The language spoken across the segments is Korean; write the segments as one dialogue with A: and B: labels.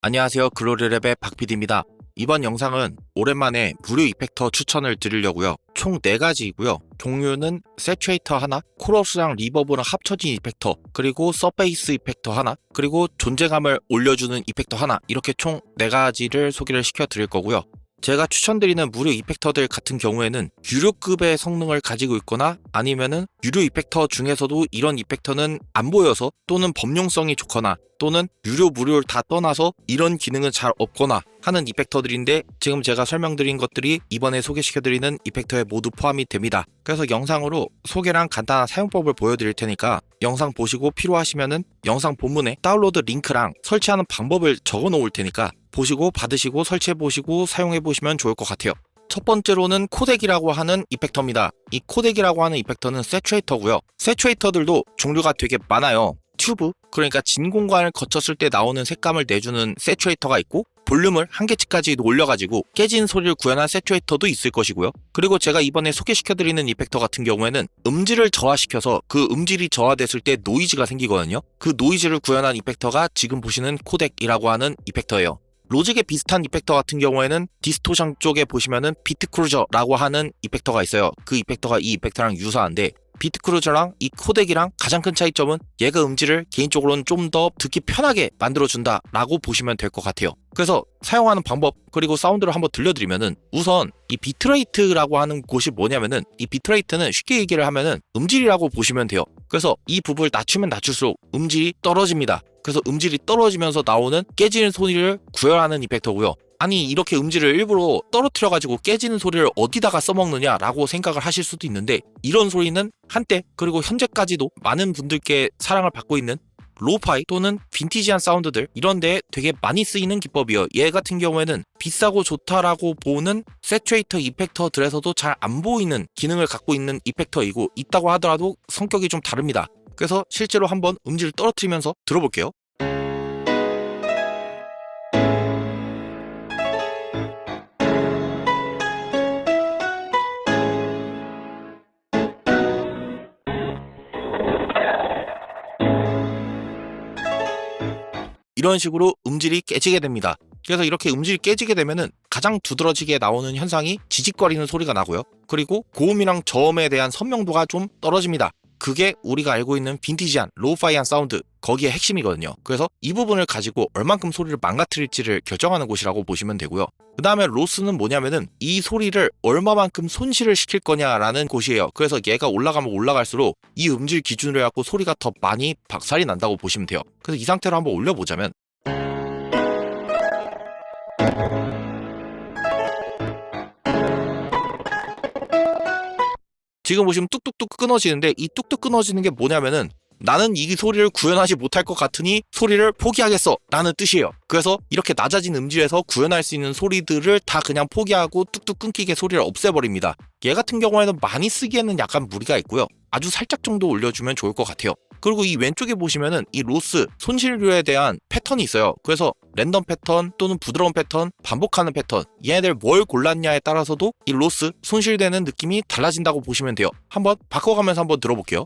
A: 안녕하세요. 글로리랩의 박PD입니다. 이번 영상은 오랜만에 무료 이펙터 추천을 드리려고요. 총 4가지이고요. 종류는 세츄에이터 하나, 코러스랑 리버브랑 합쳐진 이펙터, 그리고 서페이스 이펙터 하나, 그리고 존재감을 올려주는 이펙터 하나, 이렇게 총 4가지를 소개를 시켜드릴 거고요. 제가 추천드리는 무료 이펙터들 같은 경우에는 유료급의 성능을 가지고 있거나 아니면은 유료 이펙터 중에서도 이런 이펙터는 안 보여서 또는 범용성이 좋거나 또는 유료 무료를 다 떠나서 이런 기능은 잘 없거나 하는 이펙터들인데, 지금 제가 설명드린 것들이 이번에 소개시켜드리는 이펙터에 모두 포함이 됩니다. 그래서 영상으로 소개랑 간단한 사용법을 보여드릴 테니까 영상 보시고 필요하시면은 영상 본문에 다운로드 링크랑 설치하는 방법을 적어 놓을 테니까 보시고 받으시고 설치해보시고 사용해보시면 좋을 것 같아요. 첫 번째로는 코덱이라고 하는 이펙터입니다. 이 코덱이라고 하는 이펙터는 세츄에이터고요. 세츄에이터들도 종류가 되게 많아요. 튜브, 그러니까 진 공간을 거쳤을 때 나오는 색감을 내주는 세츄에이터가 있고, 볼륨을 한계치까지 올려가지고 깨진 소리를 구현한 세츄에이터도 있을 것이고요. 그리고 제가 이번에 소개시켜드리는 이펙터 같은 경우에는 음질을 저하시켜서 그 음질이 저하됐을 때 노이즈가 생기거든요. 그 노이즈를 구현한 이펙터가 지금 보시는 코덱이라고 하는 이펙터예요. 로직에 비슷한 이펙터 같은 경우에는 디스토션 쪽에 보시면은 비트크루저라고 하는 이펙터가 있어요. 그 이펙터가 이 이펙터랑 유사한데, 비트크루저랑 이 코덱이랑 가장 큰 차이점은 얘가 음질을 개인적으로는 좀 더 듣기 편하게 만들어준다 라고 보시면 될 것 같아요. 그래서 사용하는 방법 그리고 사운드를 한번 들려드리면은, 우선 이 비트레이트라고 하는 곳이 뭐냐면은, 이 비트레이트는 쉽게 얘기를 하면은 음질이라고 보시면 돼요. 그래서 이 부분을 낮추면 낮출수록 음질이 떨어집니다. 그래서 음질이 떨어지면서 나오는 깨지는 소리를 구현하는 이펙터고요. 아니, 이렇게 음질을 일부러 떨어뜨려가지고 깨지는 소리를 어디다가 써먹느냐라고 생각을 하실 수도 있는데, 이런 소리는 한때 그리고 현재까지도 많은 분들께 사랑을 받고 있는 로우파이 또는 빈티지한 사운드들, 이런 데에 되게 많이 쓰이는 기법이에요. 얘 같은 경우에는 비싸고 좋다라고 보는 세츄에이터 이펙터들에서도 잘 안 보이는 기능을 갖고 있는 이펙터이고, 있다고 하더라도 성격이 좀 다릅니다. 그래서 실제로 한번 음질을 떨어뜨리면서 들어볼게요. 이런 식으로 음질이 깨지게 됩니다. 그래서 이렇게 음질이 깨지게 되면은 가장 두드러지게 나오는 현상이 지직거리는 소리가 나고요. 그리고 고음이랑 저음에 대한 선명도가 좀 떨어집니다. 그게 우리가 알고 있는 빈티지한 로우파이한 사운드, 거기에 핵심이거든요. 그래서 이 부분을 가지고 얼만큼 소리를 망가뜨릴지를 결정하는 곳이라고 보시면 되고요. 그 다음에 로스는 뭐냐면은 이 소리를 얼마만큼 손실을 시킬 거냐라는 곳이에요. 그래서 얘가 올라가면 올라갈수록 이 음질 기준으로 해갖고 소리가 더 많이 박살이 난다고 보시면 돼요. 그래서 이 상태로 한번 올려보자면, 지금 보시면 뚝뚝뚝 끊어지는데, 이 뚝뚝 끊어지는 게 뭐냐면은, 나는 이 소리를 구현하지 못할 것 같으니 소리를 포기하겠어 라는 뜻이에요. 그래서 이렇게 낮아진 음질에서 구현할 수 있는 소리들을 다 그냥 포기하고 뚝뚝 끊기게 소리를 없애버립니다. 얘 같은 경우에는 많이 쓰기에는 약간 무리가 있고요. 아주 살짝 정도 올려주면 좋을 것 같아요. 그리고 이 왼쪽에 보시면은 이 로스, 손실류에 대한 패턴이 있어요. 그래서 랜덤 패턴 또는 부드러운 패턴, 반복하는 패턴, 얘네들 뭘 골랐냐에 따라서도 이 로스, 손실되는 느낌이 달라진다고 보시면 돼요. 한번 바꿔가면서 한번 들어볼게요.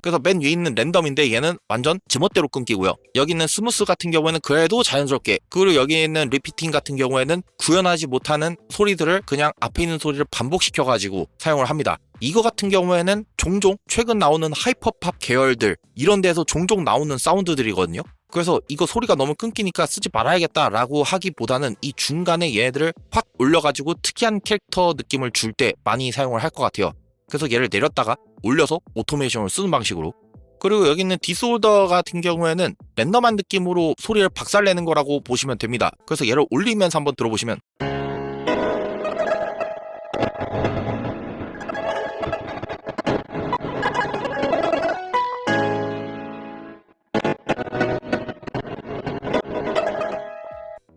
A: 그래서 맨 위에 있는 랜덤인데 얘는 완전 지멋대로 끊기고요. 여기 있는 스무스 같은 경우에는 그래도 자연스럽게, 그리고 여기 있는 리피팅 같은 경우에는 구현하지 못하는 소리들을 그냥 앞에 있는 소리를 반복시켜가지고 사용을 합니다. 이거 같은 경우에는 종종 최근 나오는 하이퍼팝 계열들, 이런 데서 종종 나오는 사운드들이거든요. 그래서 이거 소리가 너무 끊기니까 쓰지 말아야겠다라고 하기보다는 이 중간에 얘네들을 확 올려가지고 특이한 캐릭터 느낌을 줄 때 많이 사용을 할 것 같아요. 그래서 얘를 내렸다가 올려서 오토메이션을 쓰는 방식으로. 그리고 여기 있는 디스올더 같은 경우에는 랜덤한 느낌으로 소리를 박살내는 거라고 보시면 됩니다. 그래서 얘를 올리면서 한번 들어보시면,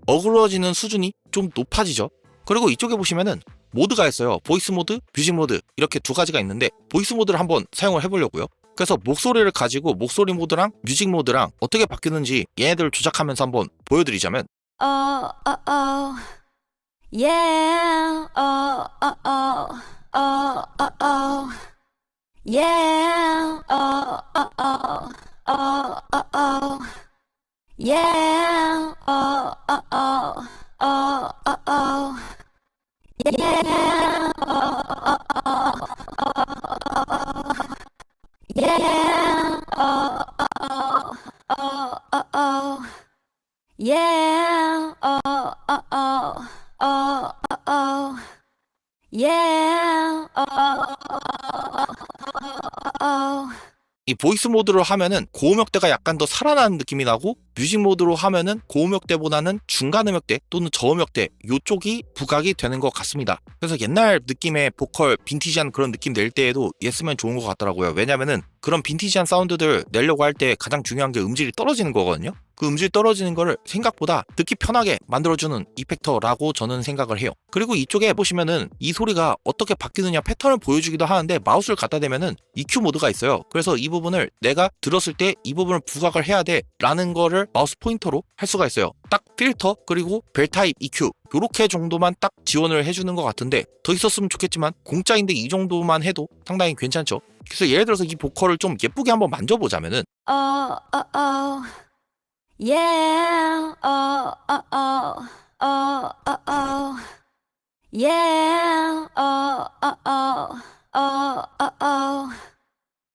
A: 어그러지는 수준이 좀 높아지죠. 그리고 이쪽에 보시면은 모드가 있어요. 보이스 모드, 뮤직 모드, 이렇게 2가지가 있는데, 보이스 모드를 한번 사용을 해보려고요. 그래서 목소리를 가지고 목소리 모드랑 뮤직 모드랑 어떻게 바뀌는지 얘네들을 조작하면서 한번 보여드리자면,
B: Oh, oh, oh. Yeah, oh, oh, oh, oh, oh, oh. Yeah, oh, oh, oh, oh, oh, oh. Yeah, oh, oh, oh, oh, oh, oh. Yeah, oh, oh, oh, yeah, oh, oh, oh, oh, oh, oh. Yeah, oh, oh, oh, oh, oh, oh. Yeah, oh, oh, oh.
A: 이 보이스 모드로 하면은 고음역대가 약간 더 살아나는 느낌이 나고, 뮤직 모드로 하면은 고음역대보다는 중간 음역대 또는 저음역대 요쪽이 부각이 되는 것 같습니다. 그래서 옛날 느낌의 보컬 빈티지한 그런 느낌 낼 때에도 얘쓰면 좋은 것 같더라고요. 왜냐면은 그런 빈티지한 사운드들 내려고 할 때 가장 중요한 게 음질이 떨어지는 거거든요. 그 음질 떨어지는 거를 생각보다 듣기 편하게 만들어주는 이펙터라고 저는 생각을 해요. 그리고 이쪽에 보시면은 이 소리가 어떻게 바뀌느냐 패턴을 보여주기도 하는데, 마우스를 갖다 대면은 EQ 모드가 있어요. 그래서 이 부분을 내가 들었을 때 이 부분을 부각을 해야 돼 라는 거를 마우스 포인터로 할 수가 있어요. 딱 필터 그리고 벨 타입 EQ 요렇게 정도만 딱 지원을 해주는 것 같은데, 더 있었으면 좋겠지만 공짜인데 이 정도만 해도 상당히 괜찮죠. 그래서 예를 들어서 이 보컬을 좀 예쁘게 한번 만져보자면은
B: Oh, oh, oh. Yeah, oh, oh, oh, oh, oh, oh. Yeah, oh, oh, oh, oh, oh, oh.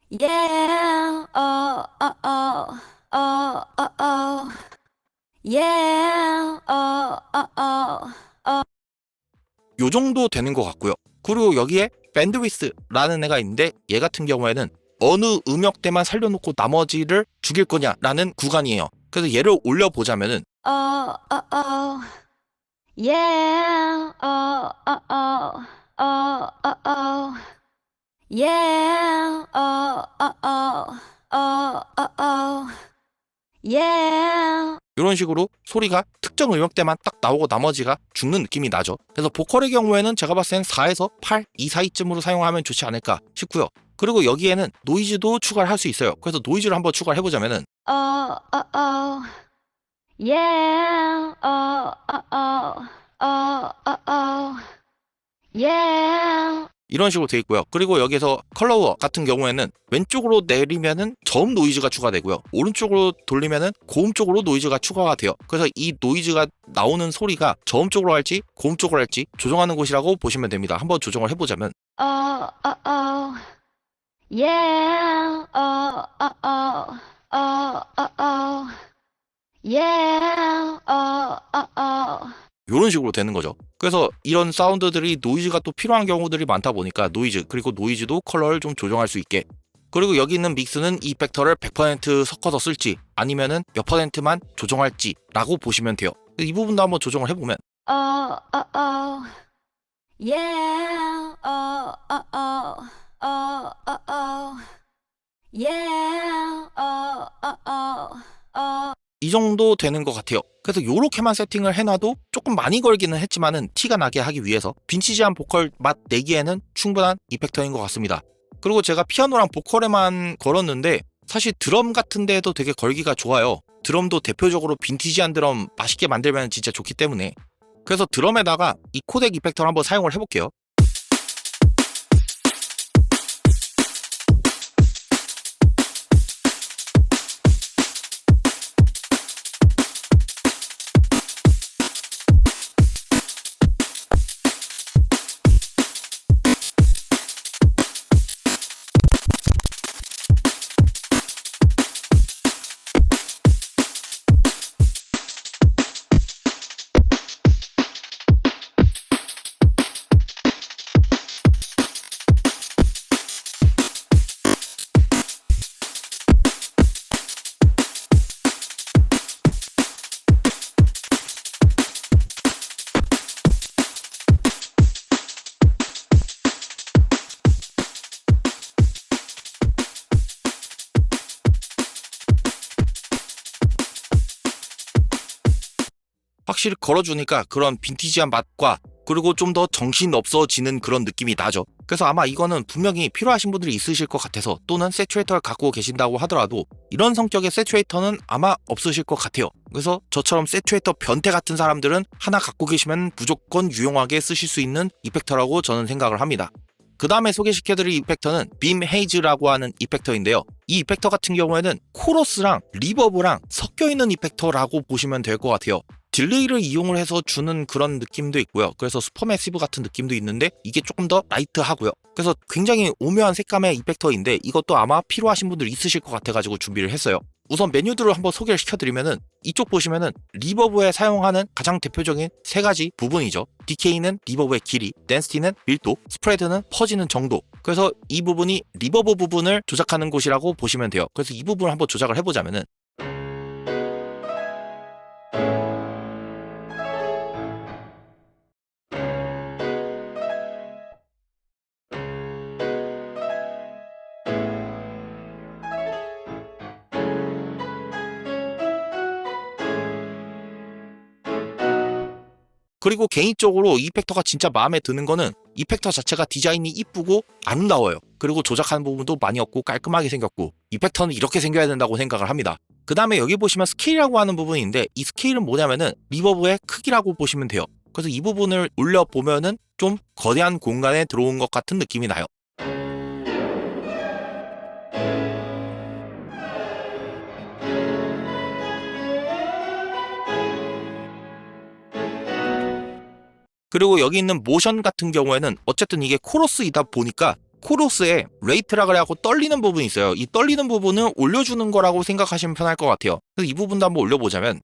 B: Yeah, oh, oh, oh, oh, oh, oh. Yeah, oh, oh, oh.
A: 요 정도 되는 것 같고요. 그리고 여기에 밴드위스라는 애가 있는데, 얘 같은 경우에는 어느 음역대만 살려놓고 나머지를 죽일 거냐라는 구간이에요. 그래서 얘를 올려보자면은
B: Oh, oh, oh. Yeah, oh, oh, oh, oh, oh, oh. Yeah, oh, oh, oh, oh, oh, oh. Yeah.
A: 이런 식으로 소리가 특정 음역대만 딱 나오고 나머지가 죽는 느낌이 나죠. 그래서 보컬의 경우에는 제가 봤을 땐 4에서 8, 이 사이쯤으로 사용하면 좋지 않을까 싶고요. 그리고 여기에는 노이즈도 추가를 할 수 있어요. 그래서 노이즈를 한번 추가를 해보자면은
B: Oh, oh, oh. Yeah, oh, oh, oh, oh, oh, oh. Yeah.
A: 이런 식으로 돼 있고요. 그리고 여기서 컬러워 같은 경우에는 왼쪽으로 내리면은 저음 노이즈가 추가되고요. 오른쪽으로 돌리면은 고음 쪽으로 노이즈가 추가가 돼요. 그래서 이 노이즈가 나오는 소리가 저음 쪽으로 할지 고음 쪽으로 할지 조정하는 곳이라고 보시면 됩니다. 한번 조정을 해보자면
B: Oh, oh, oh. Yeah, oh, oh, oh, oh, oh, oh. Yeah, oh, oh, oh.
A: 이런 식으로 되는 거죠. 그래서 이런 사운드들이 노이즈가 또 필요한 경우들이 많다 보니까 노이즈, 그리고 노이즈도 컬러를 좀 조정할 수 있게, 그리고 여기 있는 믹스는 이 팩터를 100% 섞어서 쓸지 아니면은 몇 퍼센트만 조정할지 라고 보시면 돼요. 이 부분도 한번 조정을 해보면
B: Oh, oh, oh. Yeah, oh, oh, oh, oh, oh, oh. Yeah, oh, oh, oh, oh.
A: 이 정도 되는 것 같아요. 그래서 요렇게만 세팅을 해놔도 조금 많이 걸기는 했지만은 티가 나게 하기 위해서 빈티지한 보컬 맛 내기에는 충분한 이펙터인 것 같습니다. 그리고 제가 피아노랑 보컬에만 걸었는데 사실 드럼 같은 데에도 되게 걸기가 좋아요. 드럼도 대표적으로 빈티지한 드럼 맛있게 만들면 진짜 좋기 때문에. 그래서 드럼에다가 이 코덱 이펙터를 한번 사용을 해볼게요. 확실히 걸어주니까 그런 빈티지한 맛과 그리고 좀 더 정신 없어지는 그런 느낌이 나죠. 그래서 아마 이거는 분명히 필요하신 분들이 있으실 것 같아서, 또는 세츄레이터를 갖고 계신다고 하더라도 이런 성격의 세츄레이터는 아마 없으실 것 같아요. 그래서 저처럼 세츄레이터 변태 같은 사람들은 하나 갖고 계시면 무조건 유용하게 쓰실 수 있는 이펙터라고 저는 생각을 합니다. 그 다음에 소개시켜드릴 이펙터는 빔 헤이즈라고 하는 이펙터인데요. 이 이펙터 같은 경우에는 코러스랑 리버브랑 섞여있는 이펙터라고 보시면 될 것 같아요. 딜레이를 이용을 해서 주는 그런 느낌도 있고요. 그래서 슈퍼매시브 같은 느낌도 있는데 이게 조금 더 라이트하고요. 그래서 굉장히 오묘한 색감의 이펙터인데 이것도 아마 필요하신 분들 있으실 것 같아가지고 준비를 했어요. 우선 메뉴들을 한번 소개를 시켜드리면은, 이쪽 보시면은 리버브에 사용하는 가장 대표적인 세 가지 부분이죠. 디케이는 리버브의 길이, 덴시티는 밀도, 스프레드는 퍼지는 정도. 그래서 이 부분이 리버브 부분을 조작하는 곳이라고 보시면 돼요. 그래서 이 부분을 한번 조작을 해보자면은, 그리고 개인적으로 이 이펙터가 진짜 마음에 드는 거는 이펙터 자체가 디자인이 이쁘고 아름다워요. 그리고 조작하는 부분도 많이 없고 깔끔하게 생겼고, 이펙터는 이렇게 생겨야 된다고 생각을 합니다. 그 다음에 여기 보시면 스케일이라고 하는 부분인데, 이 스케일은 뭐냐면은 리버브의 크기라고 보시면 돼요. 그래서 이 부분을 올려보면은 좀 거대한 공간에 들어온 것 같은 느낌이 나요. 그리고 여기 있는 모션 같은 경우에는 어쨌든 이게 코러스이다 보니까 코러스에 레이트라 그래갖고 떨리는 부분이 있어요. 이 떨리는 부분을 올려주는 거라고 생각하시면 편할 것 같아요. 그래서 이 부분도 한번 올려보자면,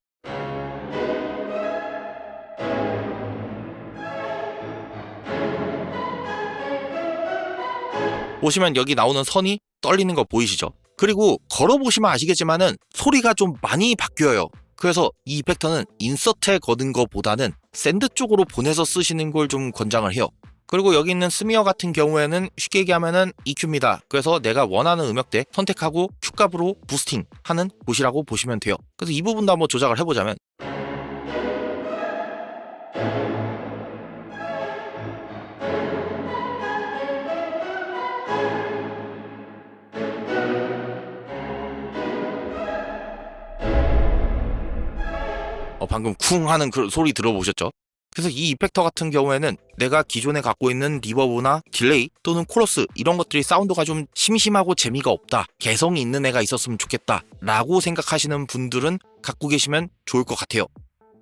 A: 보시면 여기 나오는 선이 떨리는 거 보이시죠? 그리고 걸어보시면 아시겠지만은 소리가 좀 많이 바뀌어요. 그래서 이 이펙터는 인서트에 거는 것보다는 샌드 쪽으로 보내서 쓰시는 걸 좀 권장을 해요. 그리고 여기 있는 스미어 같은 경우에는 쉽게 얘기하면은 EQ입니다. 그래서 내가 원하는 음역대 선택하고 Q값으로 부스팅 하는 곳이라고 보시면 돼요. 그래서 이 부분도 한번 조작을 해보자면, 방금 쿵 하는 그 소리 들어보셨죠? 그래서 이 이펙터 같은 경우에는 내가 기존에 갖고 있는 리버브나 딜레이 또는 코러스 이런 것들이 사운드가 좀 심심하고 재미가 없다, 개성이 있는 애가 있었으면 좋겠다 라고 생각하시는 분들은 갖고 계시면 좋을 것 같아요.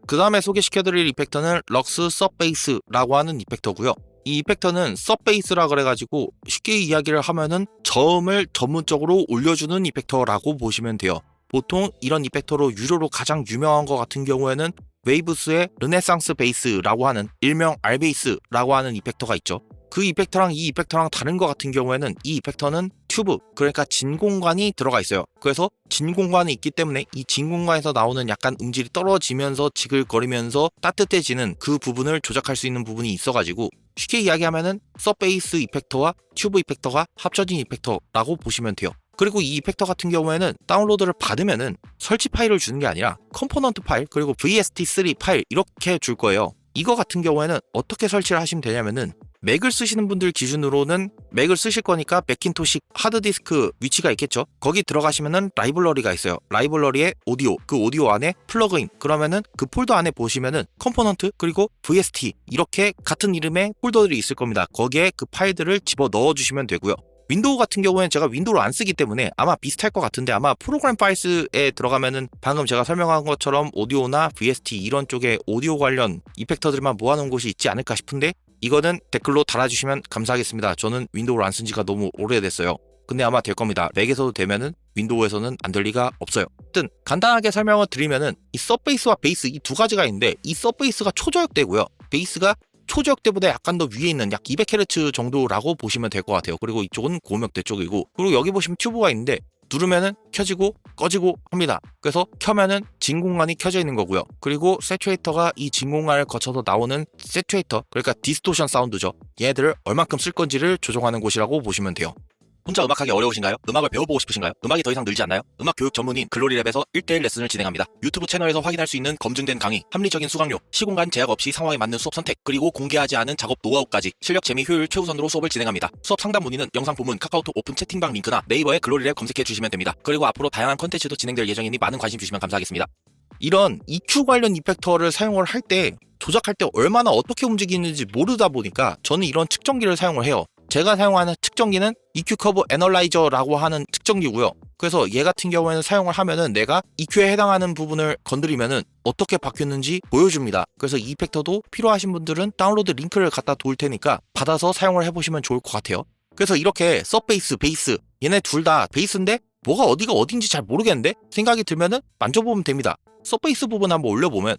A: 그 다음에 소개시켜드릴 이펙터는 럭스 서베이스라고 하는 이펙터고요. 이 이펙터는 서베이스라 그래가지고 쉽게 이야기를 하면은 저음을 전문적으로 올려주는 이펙터라고 보시면 돼요. 보통 이런 이펙터로 유료로 가장 유명한 것 같은 경우에는 웨이브스의 르네상스 베이스라고 하는 일명 R베이스라고 하는 이펙터가 있죠. 그 이펙터랑 이 이펙터랑 다른 것 같은 경우에는 이 이펙터는 튜브, 그러니까 진 공간이 들어가 있어요. 그래서 진 공간이 있기 때문에 이 진 공간에서 나오는 약간 음질이 떨어지면서 지글거리면서 따뜻해지는 그 부분을 조작할 수 있는 부분이 있어가지고, 쉽게 이야기하면은 서베이스 이펙터와 튜브 이펙터가 합쳐진 이펙터라고 보시면 돼요. 그리고 이 이펙터 같은 경우에는 다운로드를 받으면은 설치 파일을 주는 게 아니라 컴포넌트 파일 그리고 VST3 파일 이렇게 줄 거예요. 이거 같은 경우에는 어떻게 설치를 하시면 되냐면은, 맥을 쓰시는 분들 기준으로는 맥을 쓰실 거니까 맥킨토시 하드디스크 위치가 있겠죠. 거기 들어가시면은 라이블러리가 있어요. 라이블러리에 오디오, 그 오디오 안에 플러그인, 그러면은 그 폴더 안에 보시면은 컴포넌트 그리고 VST 이렇게 같은 이름의 폴더들이 있을 겁니다. 거기에 그 파일들을 집어 넣어 주시면 되고요. 윈도우 같은 경우에는 제가 윈도우를 안 쓰기 때문에 아마 비슷할 것 같은데, 아마 프로그램 파일스에 들어가면은 방금 제가 설명한 것처럼 오디오나 VST 이런 쪽에 오디오 관련 이펙터들만 모아놓은 곳이 있지 않을까 싶은데, 이거는 댓글로 달아주시면 감사하겠습니다. 저는 윈도우를 안 쓴 지가 너무 오래됐어요. 근데 아마 될 겁니다. 맥에서도 되면은 윈도우에서는 안 될 리가 없어요. 하여튼 간단하게 설명을 드리면은 이 서베이스와 베이스 이 두 가지가 있는데, 이 서베이스가 초저역대고요. 베이스가 초저역대보다 약간 더 위에 있는 약 200Hz 정도라고 보시면 될 것 같아요. 그리고 이쪽은 고음역대 쪽이고, 그리고 여기 보시면 튜브가 있는데 누르면은 켜지고 꺼지고 합니다. 그래서 켜면은 진 공간이 켜져 있는 거고요. 그리고 세츄에이터가 이 진 공간을 거쳐서 나오는 세츄에이터, 그러니까 디스토션 사운드죠. 얘들을 얼만큼 쓸 건지를 조정하는 곳이라고 보시면 돼요. 혼자 음악하기 어려우신가요? 음악을 배워보고 싶으신가요? 음악이 더 이상 늘지 않나요? 음악 교육 전문인 글로리랩에서 1대1 레슨을 진행합니다. 유튜브 채널에서 확인할 수 있는 검증된 강의, 합리적인 수강료, 시공간 제약 없이 상황에 맞는 수업 선택, 그리고 공개하지 않은 작업 노하우까지 실력, 재미, 효율 최우선으로 수업을 진행합니다. 수업 상담 문의는 영상 본문 카카오톡 오픈 채팅방 링크나 네이버에 글로리랩 검색해 주시면 됩니다. 그리고 앞으로 다양한 컨텐츠도 진행될 예정이니 많은 관심 주시면 감사하겠습니다. 이런 EQ 관련 이펙터를 사용을 할 때 조작할 때 얼마나 어떻게 움직이는지 모르다 보니까 저는 이런 측정기를 사용을 해요. 제가 사용하는 측정기는 EQ 커브 애널라이저라고 하는 측정기고요. 그래서 얘 같은 경우에는 사용을 하면은 내가 EQ에 해당하는 부분을 건드리면은 어떻게 바뀌었는지 보여줍니다. 그래서 이 이펙터도 필요하신 분들은 다운로드 링크를 갖다 놓을 테니까 받아서 사용을 해보시면 좋을 것 같아요. 그래서 이렇게 서베이스, 베이스 얘네 둘 다 베이스인데 뭐가 어디가 어딘지 잘 모르겠는데 생각이 들면은 만져보면 됩니다. 서베이스 부분 한번 올려보면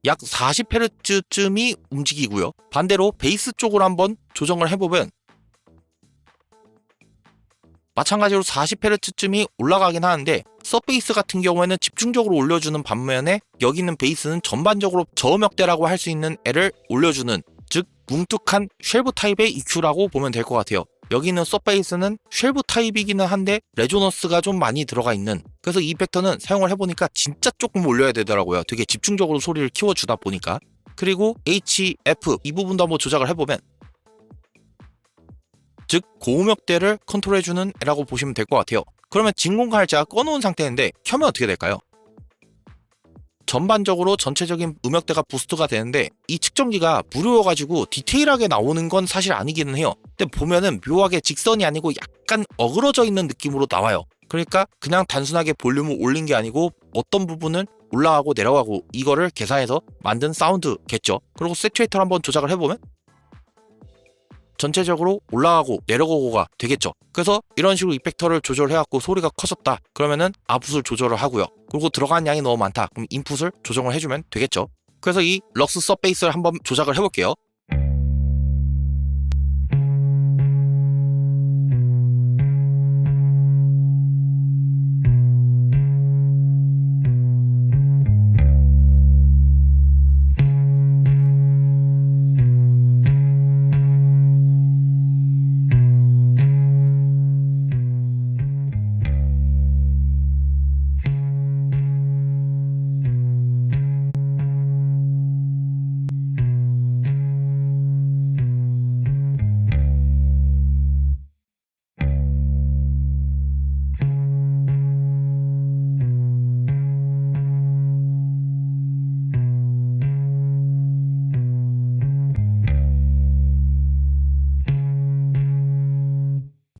A: 약 40Hz쯤이 움직이고요. 반대로 베이스 쪽으로 한번 조정을 해보면 마찬가지로 40Hz쯤이 올라가긴 하는데 서베이스 같은 경우에는 집중적으로 올려주는 반면에 여기 있는 베이스는 전반적으로 저음역대라고 할 수 있는 애를 올려주는, 즉 뭉툭한 쉘브 타입의 EQ라고 보면 될 것 같아요. 여기 있는 서베이스는 쉘브 타입이기는 한데 레조넌스가 좀 많이 들어가 있는, 그래서 이 이펙터는 사용을 해보니까 진짜 조금 올려야 되더라고요. 되게 집중적으로 소리를 키워주다 보니까. 그리고 HF 이 부분도 한번 조작을 해보면 즉 고음역대를 컨트롤해주는 애라고 보시면 될 것 같아요. 그러면 진공관을 제가 꺼놓은 상태인데 켜면 어떻게 될까요? 전반적으로 전체적인 음역대가 부스트가 되는데 이 측정기가 무료여가지고 디테일하게 나오는 건 사실 아니기는 해요. 근데 보면은 묘하게 직선이 아니고 약간 어그러져 있는 느낌으로 나와요. 그러니까 그냥 단순하게 볼륨을 올린 게 아니고 어떤 부분은 올라가고 내려가고 이거를 계산해서 만든 사운드겠죠. 그리고 세츄에이터를 한번 조작을 해보면 전체적으로 올라가고 내려가고가 되겠죠. 그래서 이런 식으로 이펙터를 조절해갖고 소리가 커졌다 그러면은 아웃풋을 조절을 하고요. 그리고 들어간 양이 너무 많다 그럼 인풋을 조정을 해주면 되겠죠. 그래서 이 럭스 서베이스를 한번 조작을 해볼게요.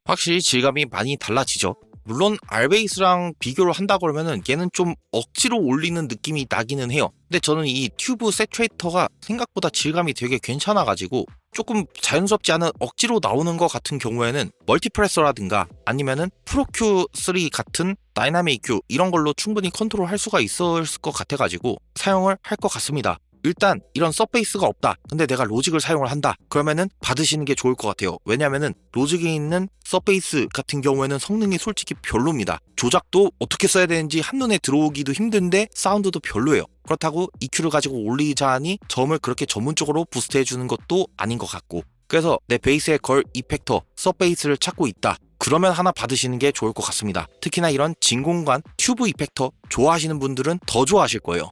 A: 확실히 질감이 많이 달라지죠. 물론 R베이스랑 비교를 한다 그러면은 얘는 좀 억지로 올리는 느낌이 나기는 해요. 근데 저는 이 튜브 세츄에이터가 생각보다 질감이 되게 괜찮아가지고 조금 자연스럽지 않은 억지로 나오는 것 같은 경우에는 멀티프레서라든가 아니면은 프로큐3 같은 다이나믹 EQ 이런 걸로 충분히 컨트롤 할 수가 있을 것 같아가지고 사용을 할 것 같습니다. 일단 이런 서베이스가 없다 근데 내가 로직을 사용을 한다 그러면은 받으시는 게 좋을 것 같아요. 왜냐면은 로직에 있는 서베이스 같은 경우에는 성능이 솔직히 별로입니다. 조작도 어떻게 써야 되는지 한눈에 들어오기도 힘든데 사운드도 별로예요. 그렇다고 EQ를 가지고 올리자니 저음을 그렇게 전문적으로 부스트 해주는 것도 아닌 것 같고, 그래서 내 베이스에 걸 이펙터 서베이스를 찾고 있다 그러면 하나 받으시는 게 좋을 것 같습니다. 특히나 이런 진공관 튜브 이펙터 좋아하시는 분들은 더 좋아하실 거예요.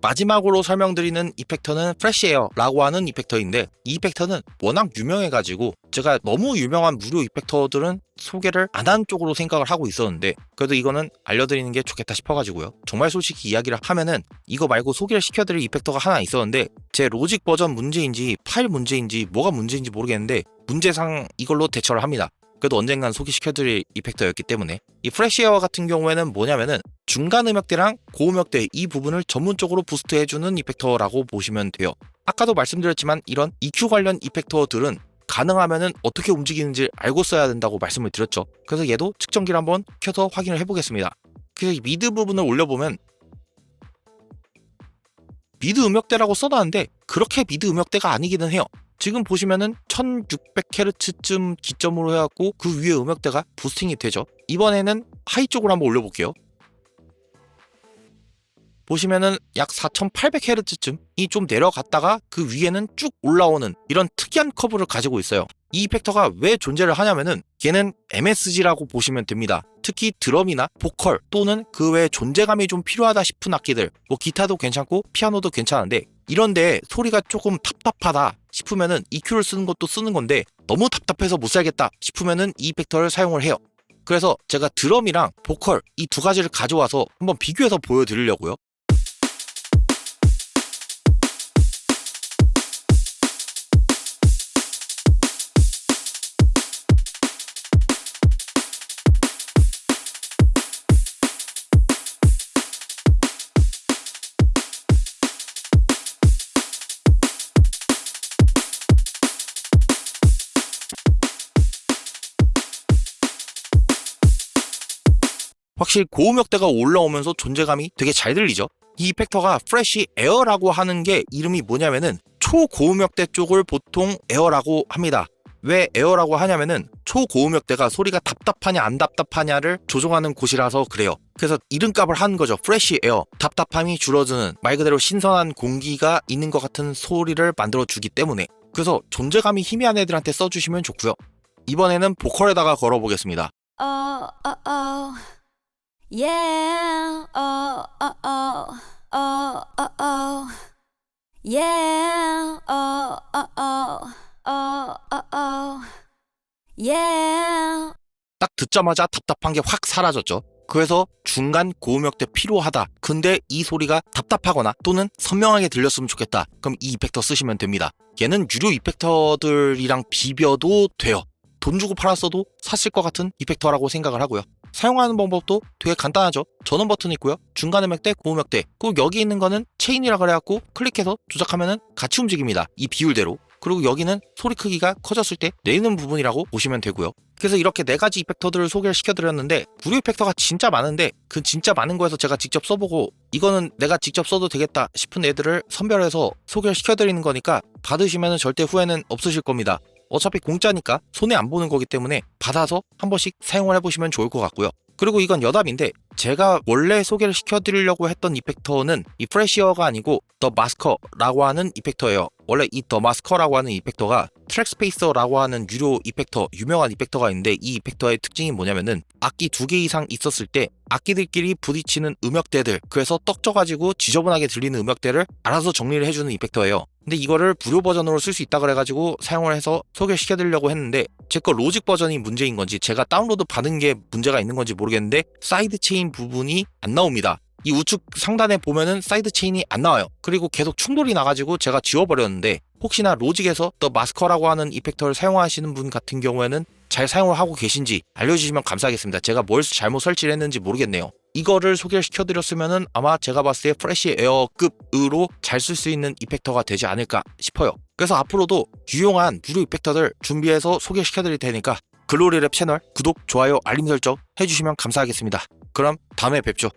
A: 마지막으로 설명드리는 이펙터는 프레쉬에어라고 하는 이펙터인데 이 이펙터는 워낙 유명해가지고 제가 너무 유명한 무료 이펙터들은 소개를 안 한 쪽으로 생각을 하고 있었는데 그래도 이거는 알려드리는 게 좋겠다 싶어가지고요. 정말 솔직히 이야기를 하면은 이거 말고 소개를 시켜드릴 이펙터가 하나 있었는데 제 로직 버전 문제인지 파일 문제인지 뭐가 문제인지 모르겠는데 문제상 이걸로 대처를 합니다. 그래도 언젠간 소개시켜드릴 이펙터였기 때문에. 이 프레쉬에어 같은 경우에는 뭐냐면은 중간 음역대랑 고음역대 이 부분을 전문적으로 부스트해주는 이펙터라고 보시면 돼요. 아까도 말씀드렸지만 이런 EQ 관련 이펙터들은 가능하면은 어떻게 움직이는지 알고 써야 된다고 말씀을 드렸죠. 그래서 얘도 측정기를 한번 켜서 확인을 해보겠습니다. 그래서 이 미드 부분을 올려보면 미드 음역대라고 써놨는데 그렇게 미드 음역대가 아니기는 해요. 지금 보시면은 1600Hz쯤 기점으로 해갖고 그 위에 음역대가 부스팅이 되죠. 이번에는 하이 쪽으로 한번 올려볼게요. 보시면은 약 4800Hz쯤이 좀 내려갔다가 그 위에는 쭉 올라오는 이런 특이한 커브를 가지고 있어요. 이 이펙터가 왜 존재를 하냐면은 얘는 MSG라고 보시면 됩니다. 특히 드럼이나 보컬 또는 그 외에 존재감이 좀 필요하다 싶은 악기들, 뭐 기타도 괜찮고 피아노도 괜찮은데 이런데 소리가 조금 답답하다 싶으면은 EQ를 쓰는 것도 쓰는 건데 너무 답답해서 못 살겠다 싶으면은 이 이펙터를 사용을 해요. 그래서 제가 드럼이랑 보컬 이 두 가지를 가져와서 한번 비교해서 보여드리려고요. 확실히 고음역대가 올라오면서 존재감이 되게 잘 들리죠. 이 이펙터가 프레쉬 에어라고 하는 게 이름이 뭐냐면은 초고음역대 쪽을 보통 에어라고 합니다. 왜 에어라고 하냐면은 초고음역대가 소리가 답답하냐 안 답답하냐를 조정하는 곳이라서 그래요. 그래서 이름값을 한 거죠. 프레쉬 에어. 답답함이 줄어드는, 말 그대로 신선한 공기가 있는 것 같은 소리를 만들어주기 때문에. 그래서 존재감이 희미한 애들한테 써주시면 좋고요. 이번에는 보컬에다가 걸어보겠습니다.
B: Yeah, yeah, yeah.
A: 딱 듣자마자 답답한 게 확 사라졌죠. 그래서 중간 고음역대 필요하다. 근데 이 소리가 답답하거나 또는 선명하게 들렸으면 좋겠다. 그럼 이 이펙터 쓰시면 됩니다. 얘는 유료 이펙터들이랑 비벼도 돼요. 돈 주고 팔았어도 샀을 것 같은 이펙터라고 생각을 하고요. 사용하는 방법도 되게 간단하죠. 전원 버튼 있고요. 중간 음역대, 고음역대. 그리고 여기 있는 거는 체인이라 그래갖고 클릭해서 조작하면은 같이 움직입니다. 이 비율대로. 그리고 여기는 소리 크기가 커졌을 때 내리는 부분이라고 보시면 되고요. 그래서 이렇게 4가지 이펙터들을 소개를 시켜드렸는데 무료 이펙터가 진짜 많은데 그 진짜 많은 거에서 제가 직접 써보고 이거는 내가 직접 써도 되겠다 싶은 애들을 선별해서 소개를 시켜드리는 거니까 받으시면 절대 후회는 없으실 겁니다. 어차피 공짜니까 손해 안 보는 거기 때문에 받아서 한 번씩 사용을 해보시면 좋을 것 같고요. 그리고 이건 여담인데 제가 원래 소개를 시켜드리려고 했던 이펙터는 이 프레시어가 아니고 더 마스커라고 하는 이펙터예요. 원래 이 더 마스커라고 하는 이펙터가 트랙 스페이서라고 하는 유료 이펙터, 유명한 이펙터가 있는데 이 이펙터의 특징이 뭐냐면은 악기 2개 이상 있었을 때 악기들끼리 부딪히는 음역대들, 그래서 떡져가지고 지저분하게 들리는 음역대를 알아서 정리를 해주는 이펙터예요. 근데 이거를 무료 버전으로 쓸 수 있다 그래가지고 사용을 해서 소개시켜드리려고 했는데 제 거 로직 버전이 문제인 건지 제가 다운로드 받은 게 문제가 있는 건지 모르겠는데 사이드 체인 부분이 안 나옵니다. 이 우측 상단에 보면은 사이드 체인이 안 나와요. 그리고 계속 충돌이 나가지고 제가 지워버렸는데 혹시나 로직에서 더 마스커라고 하는 이펙터를 사용하시는 분 같은 경우에는 잘 사용을 하고 계신지 알려주시면 감사하겠습니다. 제가 뭘 잘못 설치를 했는지 모르겠네요. 이거를 소개를 시켜드렸으면은 아마 제가 봤을 때 프레시 에어급으로 잘 쓸 수 있는 이펙터가 되지 않을까 싶어요. 그래서 앞으로도 유용한 무료 이펙터들 준비해서 소개시켜드릴 테니까 글로리랩 채널 구독, 좋아요, 알림 설정 해주시면 감사하겠습니다. 그럼 다음에 뵙죠.